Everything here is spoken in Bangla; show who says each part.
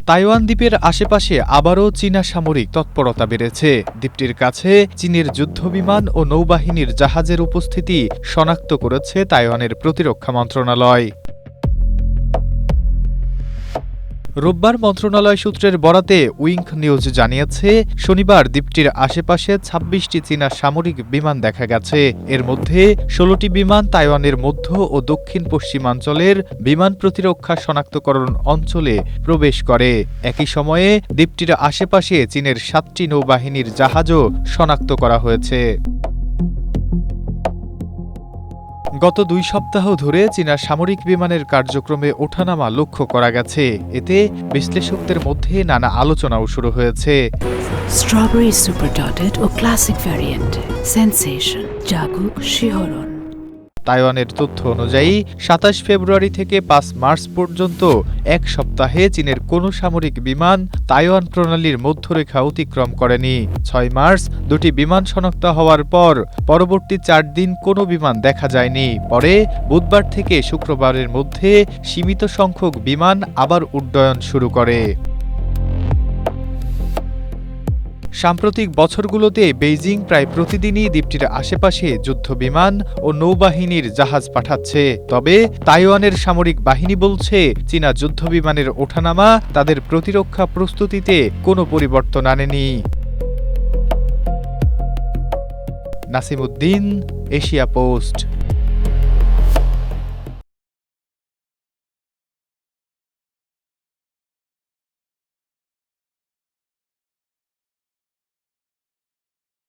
Speaker 1: তাইওয়ান দ্বীপের আশেপাশে আবারও চীনা সামরিক তৎপরতা বেড়েছে। দ্বীপটির কাছে চীনের যুদ্ধবিমান ও নৌবাহিনীর জাহাজের উপস্থিতি শনাক্ত করেছে তাইওয়ানের প্রতিরক্ষা মন্ত্রণালয়। রোববার মন্ত্রণালয় সূত্রের বরাতে উইংক নিউজ জানিয়েছে, শনিবার দ্বীপটির আশেপাশে ২৬টি চীনা সামরিক বিমান দেখা গেছে। এর মধ্যে ১৬টি বিমান তাইওয়ানের মধ্য ও দক্ষিণ পশ্চিমাঞ্চলের বিমান প্রতিরক্ষা শনাক্তকরণ অঞ্চলে প্রবেশ করে। একই সময়ে দ্বীপটির আশেপাশে চীনের ৭টি নৌবাহিনীর জাহাজও শনাক্ত করা হয়েছে। গত ২ সপ্তাহ ধরে চীনা সামরিক বিমানের কার্যক্রমে ওঠানামা লক্ষ্য করা গেছে। এতে বিশ্লেষকদের মধ্যে নানা আলোচনাও শুরু হয়েছে।
Speaker 2: স্ট্রবেরি সুপার ডটেড ও ক্লাসিক ভ্যারিয়েন্টে সেন্সেশন জাগুক শিহরণ।
Speaker 1: তাইওয়ানের তথ্য অনুযায়ী ২৭ ফেব্রুয়ারি থেকে ৫ মার্চ পর্যন্ত এক সপ্তাহে চীনের কোনো সামরিক বিমান তাইওয়ান প্রণালীর মধ্যরেখা অতিক্রম করেনি। ৬ মার্চ দুটি বিমান শনাক্ত হওয়ার পর পরবর্তী ৪ দিন কোনো বিমান দেখা যায়নি। পরে বুধবার থেকে শুক্রবারের মধ্যে সীমিত সংখ্যক বিমান আবার উড্ডয়ন শুরু করে। সাম্প্রতিক বছরগুলোতে বেইজিং প্রায় প্রতিদিনই দ্বীপটির আশেপাশে যুদ্ধবিমান ও নৌবাহিনীর জাহাজ পাঠাচ্ছে। তবে তাইওয়ানের সামরিক বাহিনী বলছে, চীনা যুদ্ধবিমানের ওঠানামা তাদের প্রতিরক্ষা প্রস্তুতিতে কোনো পরিবর্তন আনেনি। Nasimuddin, Asia post.